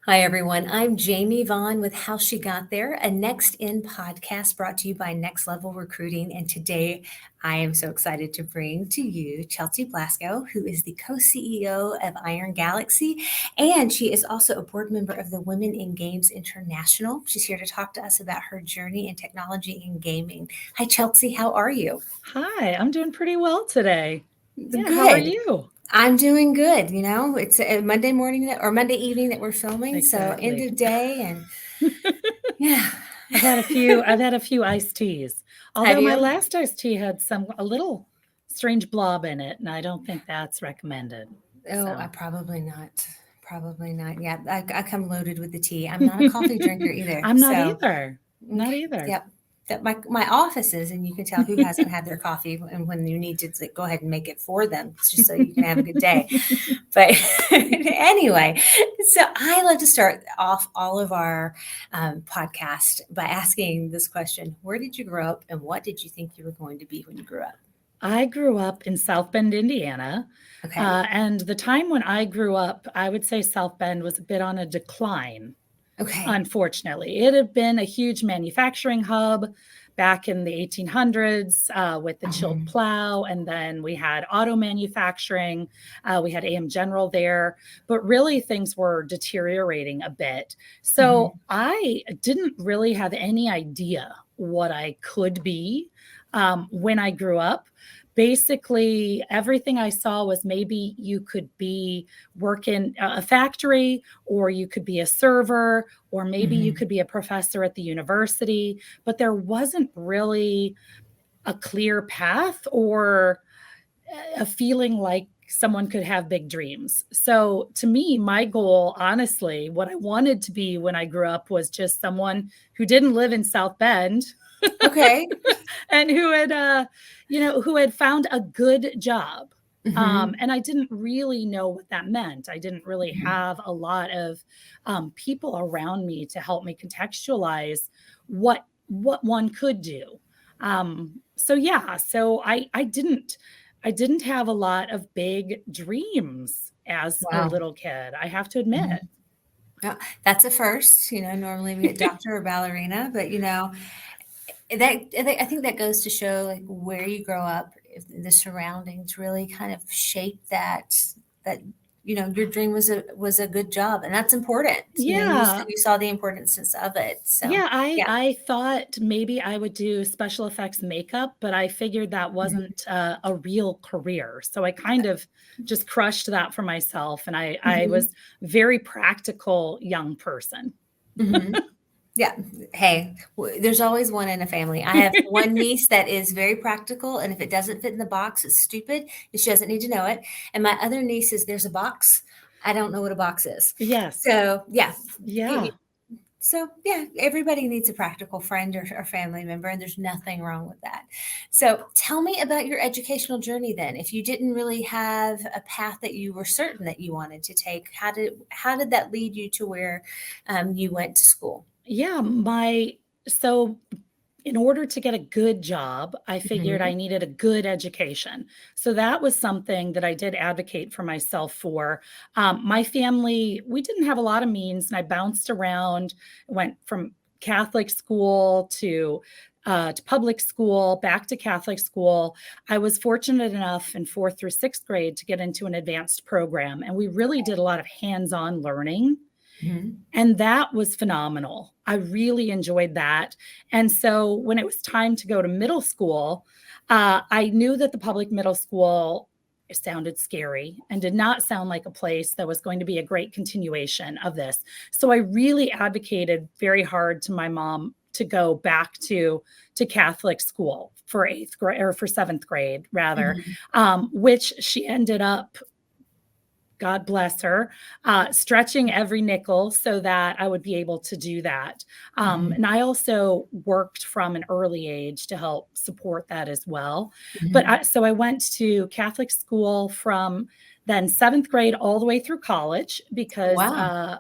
Hi, everyone. I'm Jamie Vaughn with How She Got There, a Next In podcast brought to you by Next Level Recruiting. And today I am so excited to bring to you Chelsea Blasko, who is the co-CEO of Iron Galaxy. And she is also a board member of the Women in Games International. She's here to talk to us about her journey in technology and gaming. Hi, Chelsea. How are you? Hi, I'm doing pretty well today. Yeah, how are Good. you? I'm doing good. It's a Monday morning or Monday evening that we're filming. So end Exactly. of day and yeah. I've had a few iced teas. Have Although my you? last iced tea had a little strange blob in it, and I don't think that's recommended. Oh, I So probably not. Probably not. Yeah, I come loaded with the tea. I'm not a coffee drinker either. I'm not So, either. Not okay, either. yep. That my office is, and you can tell who hasn't had their coffee, and when you need to it's like, go ahead and make it for them, it's just so you can have a good day. But anyway, so I love to start off all of our podcast by asking this question: where did you grow up, and what did you think you were going to be when you grew up? I grew up in South Bend, Indiana. Okay. And the time when I grew up, I would say South Bend was a bit on a decline. Okay. Unfortunately, it had been a huge manufacturing hub back in the 1800s with the chilled Hmm. plow. And then we had auto manufacturing. We had AM General there, but really things were deteriorating a bit. So Hmm. I didn't really have any idea what I could be when I grew up. Basically, everything I saw was maybe you could be work in a factory, or you could be a server, or maybe you Hmm. could be a professor at the university, but there wasn't really a clear path or a feeling like someone could have big dreams. So to me, my goal, honestly, what I wanted to be when I grew up was just someone who didn't live in South Bend Okay. and who had found a good job. Hmm. And I didn't really know what that meant. I didn't really Hmm. have a lot of people around me to help me contextualize what one could do. So yeah, so I didn't have a lot of big dreams as a Wow. little kid, I have to admit. Mhm. Yeah, that's a first. Normally we get doctor or ballerina, but I think that goes to show like where you grow up, if the surroundings really kind of shape that your dream was a good job, and that's important. Yeah. You saw the importance of it. So Yeah, I yeah. I thought maybe I would do special effects makeup, but I figured that Mhm. wasn't a real career. So I kind of just crushed that for myself, and I Mhm. was very practical young person. Mhm. Yeah. Hey, there's always one in a family. I have one niece that is very practical, and if it doesn't fit in the box, it's stupid, and she doesn't need to know it. And my other niece is, there's a box. I don't know what a box is. Yes. So yeah, Yeah. so yeah, everybody needs a practical friend or family member, and there's nothing wrong with that. So tell me about your educational journey then. If you didn't really have a path that you were certain that you wanted to take, how did that lead you to where you went to school? Yeah, my so in order to get a good job, I figured I Mhm. needed a good education. So that was something that I did advocate for myself for. My family, we didn't have a lot of means, and I bounced around, went from Catholic school to public school, back to Catholic school. I was fortunate enough in fourth through sixth grade to get into an advanced program, and we really did a lot of hands on learning. Mhm. And that was phenomenal. I really enjoyed that. And so when it was time to go to middle school, I knew that the public middle school sounded scary and did not sound like a place that was going to be a great continuation of this. So I really advocated very hard to my mom to go back to Catholic school for eighth grade, or for seventh grade rather, Mhm. which she ended up, God bless her, stretching every nickel so that I would be able to do that. Mhm. And I also worked from an early age to help support that as well. Mhm. So I went to Catholic school from then seventh grade all the way through college because Wow.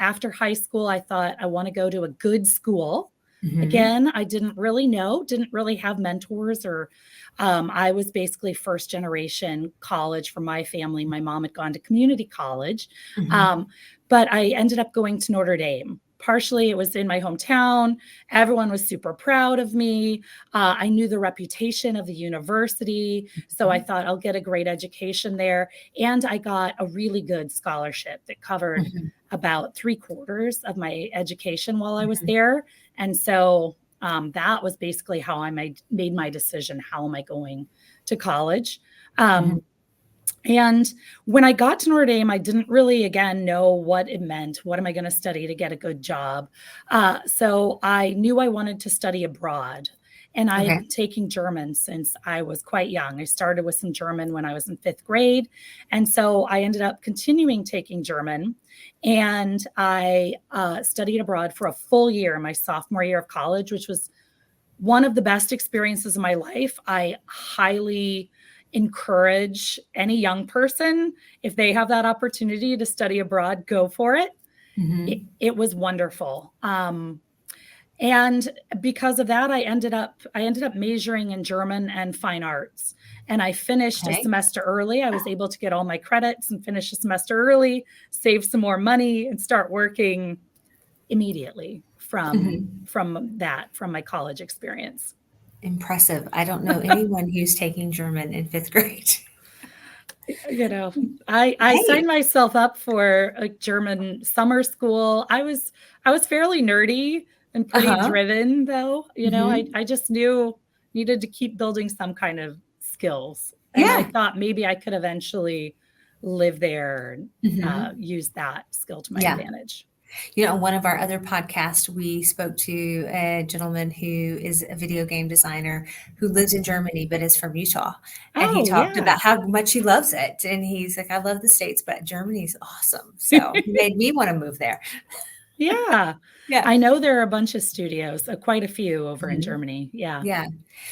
after high school, I thought I want to go to a good school. Mhm. Again, I didn't really know, didn't really have mentors or I was basically first generation college for my family. My mom had gone to community college, Mhm. um, but I ended up going to Notre Dame. Partially, it was in my hometown. Everyone was super proud of me. I knew the reputation of the university. So I Mhm. thought I'll get a great education there. And I got a really good scholarship that covered Mhm. about 3/4 of my education while I was Mhm. there. And so that was basically how I made my decision. How am I going to college? Mhm. Um, and when I got to Notre Dame, I didn't really, again, know what it meant. What am I going to study to get a good job? So I knew I wanted to study abroad. And I had Okay. been taking German since I was quite young. I started with some German when I was in fifth grade. And so I ended up continuing taking German. And I studied abroad for a full year, my sophomore year of college, which was one of the best experiences of my life. I highly encourage any young person, if they have that opportunity to study abroad, go for it. It, Mhm. it was wonderful. And because of that, I ended up majoring in German and fine arts. And I finished a Okay. semester early. I was able to get all my credits and finish a semester early, save some more money, and start working immediately Mhm. from my college experience. Impressive. I don't know anyone who's taking German in 5th grade. You know, I Hey. signed myself up for a German summer school. I was fairly nerdy and pretty Uh-huh. driven though. Mhm. I just knew needed to keep building some kind of skills. And I Yeah. thought maybe I could eventually live there and Mhm. use that skill to my Yeah. advantage. On one of our other podcasts, we spoke to a gentleman who is a video game designer who lives in Germany but is from Utah. And he Oh talked yeah. about how much he loves it. And he's like, I love the States, but Germany's awesome. So he made me want to move there. Yeah. Yeah. I know there are a bunch of studios, quite a few over in Mhm. Germany. Yeah. Yeah.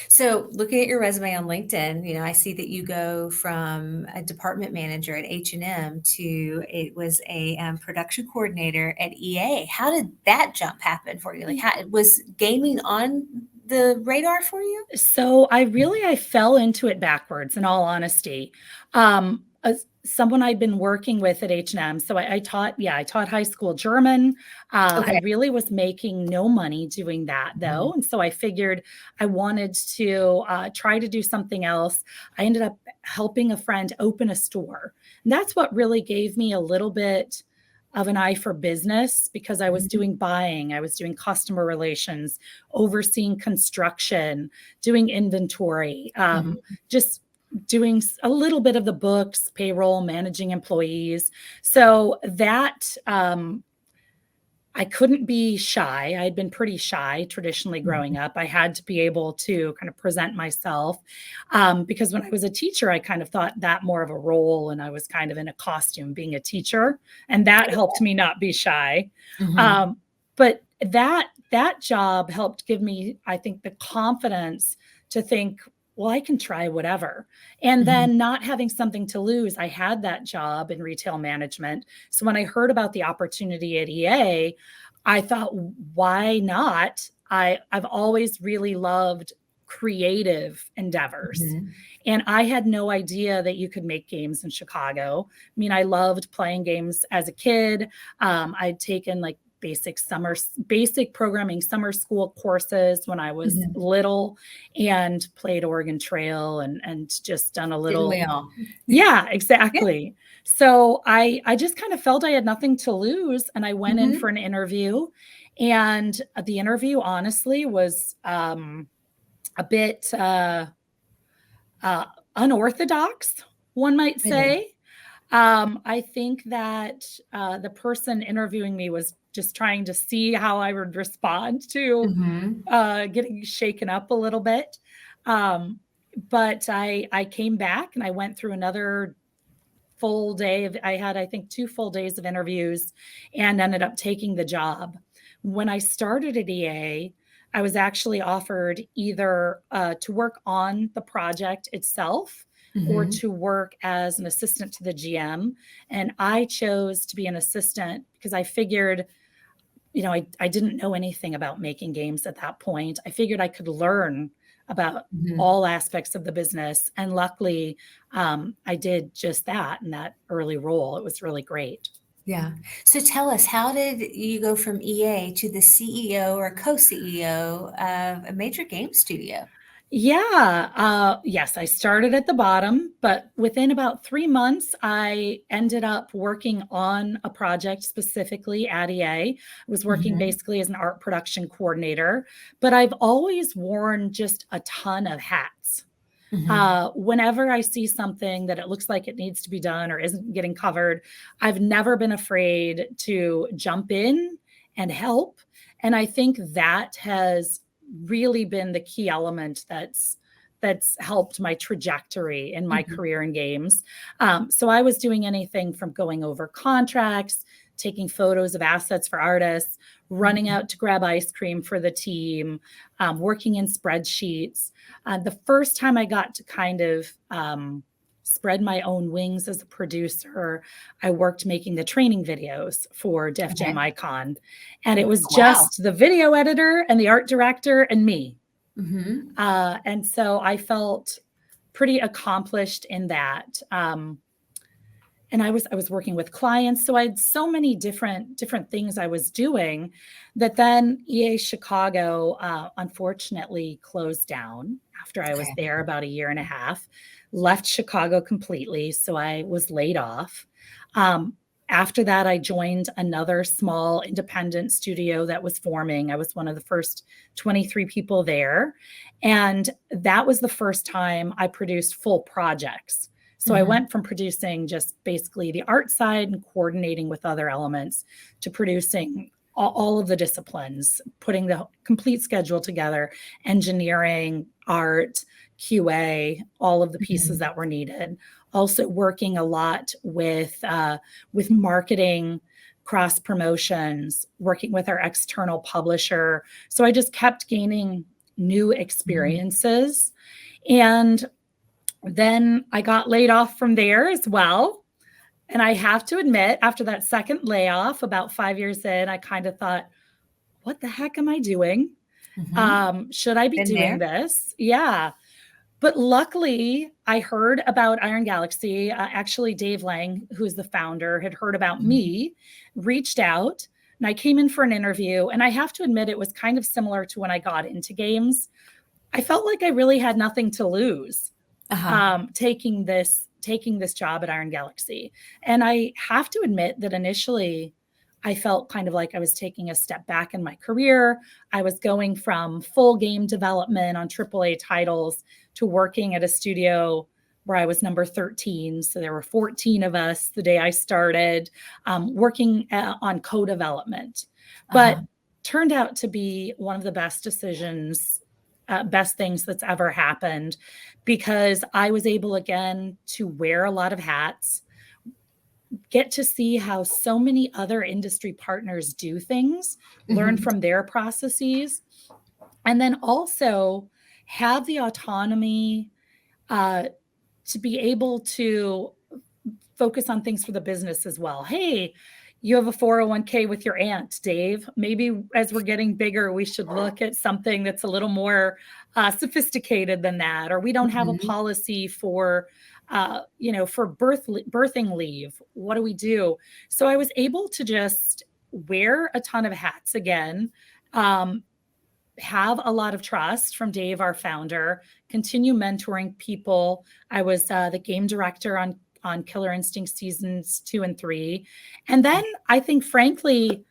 So looking at your resume on LinkedIn, I see that you go from a department manager at H&M to it was a production coordinator at EA. How did that jump happen for you? Like, how was gaming on the radar for you? So I fell into it backwards, in all honesty. Someone I'd been working with at H&M. So I taught high school German. I Okay. really was making no money doing that though. Mhm. And so I figured I wanted to try to do something else. I ended up helping a friend open a store. And that's what really gave me a little bit of an eye for business because I was Mhm. doing buying, I was doing customer relations, overseeing construction, doing inventory, Mhm. just doing a little bit of the books, payroll, managing employees. So that I couldn't be shy. I had been pretty shy traditionally Mhm. growing up. I had to be able to kind of present myself because when I was a teacher, I kind of thought that more of a role and I was kind of in a costume being a teacher. And that helped me not be shy. Mhm. Um, but that job helped give me, I think, the confidence to think, well, I can try whatever. And Mhm. then not having something to lose, I had that job in retail management. So when I heard about the opportunity at EA, I thought, why not? I've always really loved creative endeavors. Mhm. And I had no idea that you could make games in Chicago. I mean, I loved playing games as a kid. I'd taken like basic programming summer school courses when I was Mhm. little and played Oregon Trail and just done a Didn't we little. all? Yeah, Yeah. exactly. So I just kind of felt I had nothing to lose, and I went in Mhm. for an interview, and the interview honestly was a bit uh, unorthodox, one might Really? say. I think that the person interviewing me was just trying to see how I would respond to Mhm. getting shaken up a little bit. Um, but I came back and I went through another full day of I had I think 2 full days of interviews and ended up taking the job. When I started at EA, I was actually offered either to work on the project itself or Mhm. to work as an assistant to the GM. And I chose to be an assistant because I figured I didn't know anything about making games at that point. I figured I could learn about Mhm. all aspects of the business. And luckily, I did just that in that early role. It was really great. Yeah. So tell us, how did you go from EA to the CEO or co-CEO of a major game studio? Yeah. Yes, I started at the bottom, but within about 3 months, I ended up working on a project specifically at EA. I was working Mhm. basically as an art production coordinator, but I've always worn just a ton of hats. Mhm. Whenever I see something that it looks like it needs to be done or isn't getting covered, I've never been afraid to jump in and help. And I think that has really been the key element that's helped my trajectory in my Mhm. career in games. So I was doing anything from going over contracts, taking photos of assets for artists, running Mhm. out to grab ice cream for the team, working in spreadsheets. The first time I got to kind of spread my own wings as a producer, I worked making the training videos for Def Jam Okay. Icon. And it was Wow. just the video editor and the art director and me. Mhm. And so I felt pretty accomplished in that. And I was working with clients, so I had so many different things I was doing that then EA Chicago unfortunately closed down after I was Okay. there about a year and a half. Left Chicago completely, so I was laid off. Um, After that, I joined another small independent studio that was forming. I was one of the first 23 people there, and that was the first time I produced full projects. So I Mhm. went from producing just basically the art side and coordinating with other elements to producing all of the disciplines, putting the complete schedule together, engineering, art, QA, all of the pieces Mhm. that were needed. Also working a lot with marketing, cross promotions, working with our external publisher. So I just kept gaining new Mhm. experiences. And then I got laid off from there as well. And I have to admit, after that second layoff, about 5 years in, I kind of thought, what the heck am I doing? Mhm. Should I be Been doing there. this? Yeah. But luckily, I heard about Iron Galaxy. Actually, Dave Lang, who's the founder, had heard about Mhm. me, reached out, and I came in for an interview. And I have to admit, it was kind of similar to when I got into games. I felt like I really had nothing to lose Uh-huh. taking this job at Iron Galaxy. And I have to admit that initially I felt kind of like I was taking a step back in my career. I was going from full game development on AAA titles to working at a studio where I was number 13. So there were 14 of us the day I started, working on co-development. Uh-huh. But turned out to be one of the best decisions, best things that's ever happened, because I was able again to wear a lot of hats, get to see how so many other industry partners do things, learn Mhm. from their processes, and then also have the autonomy uh, to be able to focus on things for the business as well. Hey, you have a 401k with your aunt, Dave. Maybe as we're getting bigger, we should look at something that's a little more sophisticated than that. Or we don't have a Mhm. policy for birthing leave. What do we do? So I was able to just wear a ton of hats again. Um, have a lot of trust from Dave, our founder, continue mentoring people. I was the game director on Killer Instinct seasons 2 and 3. And then I think, frankly,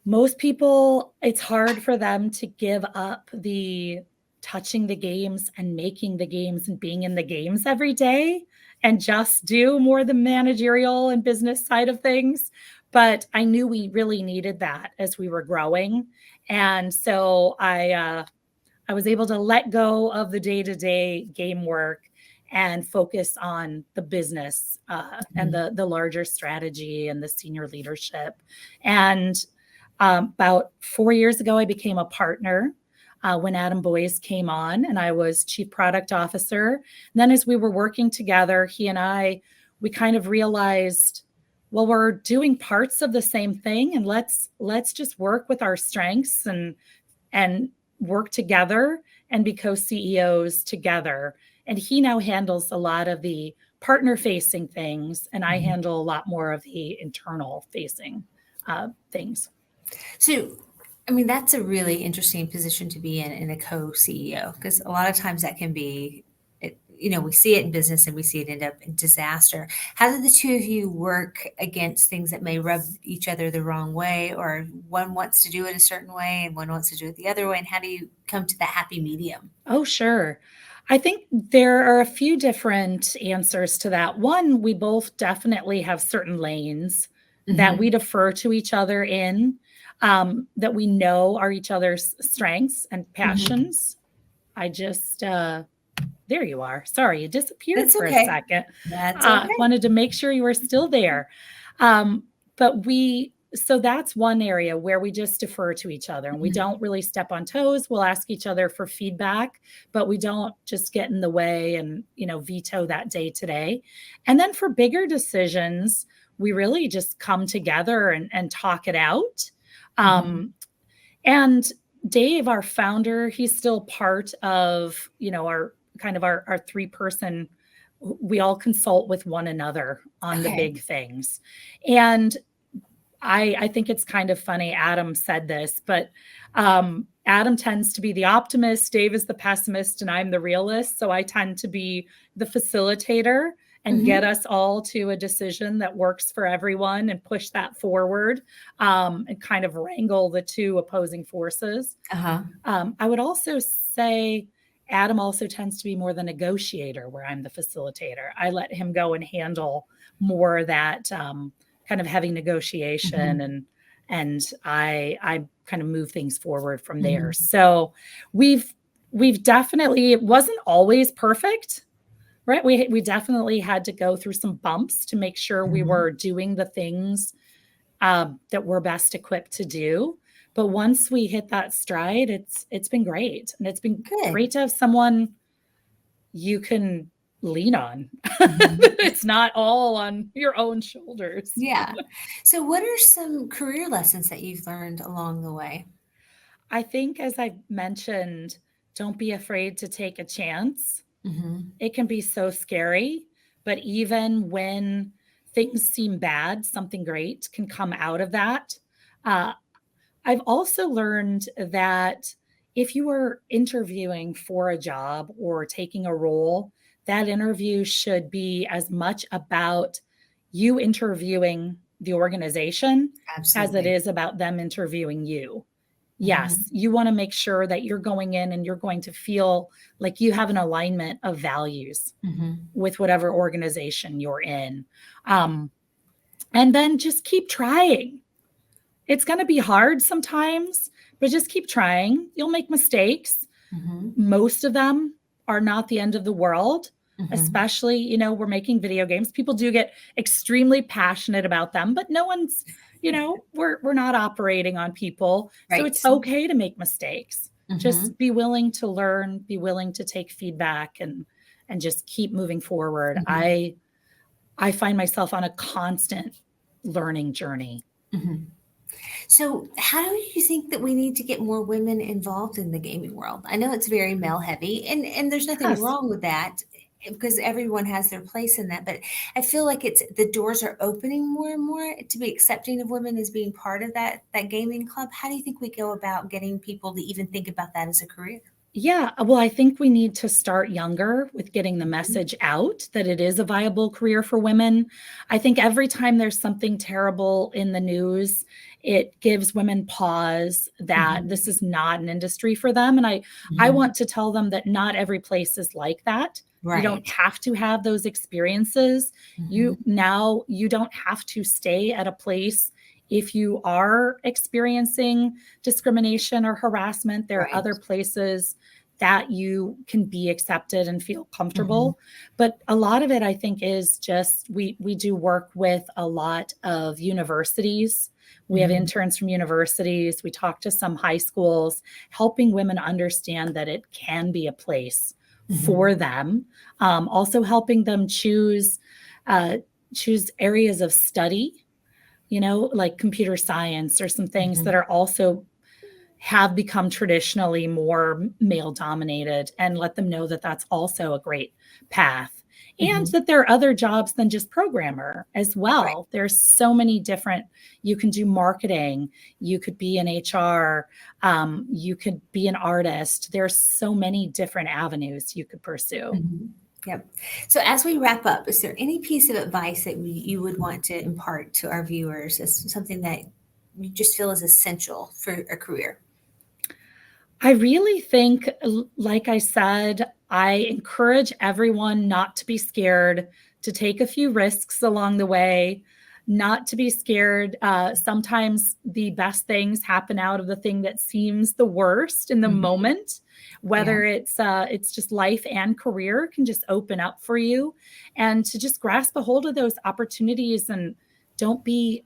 most people, it's hard for them to give up the touching the games and making the games and being in the games every day and just do more the managerial and business side of things. But I knew we really needed that as we were growing. And so I was able to let go of the day-to-day game work and focus on the business and Mhm. the larger strategy and the senior leadership. And about 4 years ago, I became a partner when Adam Boyes came on, and I was chief product officer. And then, as we were working together, he and I, we kind of realized well, we're doing parts of the same thing, and let's just work with our strengths and work together and be co-CEOs together. And he now handles a lot of the partner facing things, and I Mhm. handle a lot more of the internal facing things. So, I mean, that's a really interesting position to be in a co-CEO, because a lot of times that can be, we see it in business and we see it end up in disaster. How do the two of you work against things that may rub each other the wrong way, or one wants to do it a certain way and one wants to do it the other way? And how do you come to that happy medium? Oh, sure. I think there are a few different answers to that. One, we both definitely have certain lanes that we Hmm. defer to each other in, that we know are each other's strengths and Hmm. passions. I just, there you are. Sorry, you disappeared That's for a okay. second. That's okay. Wanted to make sure you were still there. Um, so that's one area where we just defer to each other and we Mhm. don't really step on toes. We'll ask each other for feedback, but we don't just get in the way and, veto that day to day. And then for bigger decisions, we really just come together and talk it out. Mhm. Um, and Dave, our founder, he's still part of, our kind of our three-person. We all consult with one another on the Okay. big things. And I think it's kind of funny. Adam said this, but Adam tends to be the optimist, Dave is the pessimist, and I'm the realist. So I tend to be the facilitator and get Mhm. us all to a decision that works for everyone and push that forward, and kind of wrangle the two opposing forces. Uh-huh. I would also say Adam also tends to be more the negotiator, where I'm the facilitator. I let him go and handle more that kind of heavy negotiation, Mhm. and I kind of move things forward from there. Mhm. So we've we've definitely, it wasn't always perfect, right? We definitely had to go through some bumps to make sure we Mhm. were doing the things that we're best equipped to do. But once we hit that stride, it's been great, and it's been Good. great to have someone you can lean on. Mhm. It's not all on your own shoulders. Yeah. So what are some career lessons that you've learned along the way? I think, as I mentioned, don't be afraid to take a chance. Mhm. It can be so scary, but even when things seem bad, something great can come out of that. Uh, I've also learned that if you are interviewing for a job or taking a role, that interview should be as much about you interviewing the organization as it Absolutely. is about them interviewing you. Yes, Mhm. you want to make sure that you're going in and you're going to feel like you have an alignment of values Mhm. with whatever organization you're in. Um, and then just keep trying. It's going to be hard sometimes, but just keep trying. You'll make mistakes. Mhm. Most of them are not the end of the world, Mhm. especially, we're making video games. People do get extremely passionate about them, but no one's, we're not operating on people. So Right. it's okay to make mistakes. Mhm. Just be willing to learn, be willing to take feedback, and just keep moving forward. Mhm. I find myself on a constant learning journey. Mhm. So, how do you think that we need to get more women involved in the gaming world? I know it's very male heavy, and there's nothing Yes. wrong with that, because everyone has their place in that. But I feel like it's the doors are opening more and more to be accepting of women as being part of that gaming club. How do you think we go about getting people to even think about that as a career? Yeah, well, I think we need to start younger with getting the Mhm. message out that it is a viable career for women. I think every time there's something terrible in the news, it gives women pause that Mhm. this is not an industry for them. And I Mhm. want to tell them that not every place is like that. You don't Right. have to have those experiences. Mhm. You don't have to stay at a place if you are experiencing discrimination or harassment. There are Right. other places that you can be accepted and feel Mhm. comfortable. But a lot of it, I think, is just we do work with a lot of universities. We have Mhm. interns from universities. We talk to some high schools, helping women understand that it can be a place for Mhm. them. Also helping them choose areas of study like computer science or some things that Mhm. are also have become traditionally more male dominated, and let them know that that's also a great path, and Mhm. that there are other jobs than just programmer as Right. well. There's so many different, you can do marketing, you could be in HR, you could be an artist. There's so many different avenues you could pursue. Mhm. Yep. So as we wrap up, is there any piece of advice that you would want to impart to our viewers as something that you just feel is essential for a career? I really think, like I said, I encourage everyone not to be scared, to take a few risks along the way, not to be scared. Sometimes the best things happen out of the thing that seems the worst in the Mhm. moment, Yeah. whether it's just life and career can just open up for you, and to just grasp a hold of those opportunities, and don't be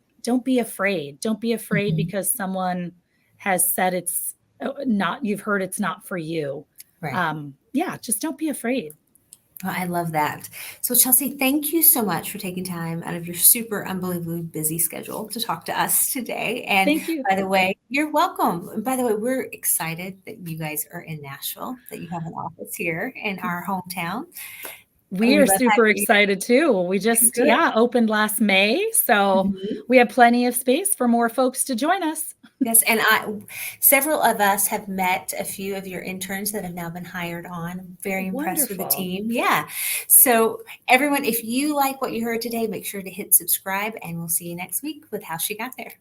afraid. Don't be afraid Mhm. because someone has said it's not, you've heard it's not for you. Right. Yeah, just don't be afraid. Well, I love that. So, Chelsea, thank you so much for taking time out of your super unbelievably busy schedule to talk to us today. And Thank you. by the way, you're welcome. And by the way, we're excited that you guys are in Nashville, that you have an office here in our hometown. And We we are love super having excited too. We you. just, Good. yeah, opened last May. So Mhm. we have plenty of space for more folks to join us. Yes, and several of us have met a few of your interns that have now been hired on. I'm very impressed with the Wonderful. team. Yeah. So, everyone, if you like what you heard today, make sure to hit subscribe, and we'll see you next week with How She Got There.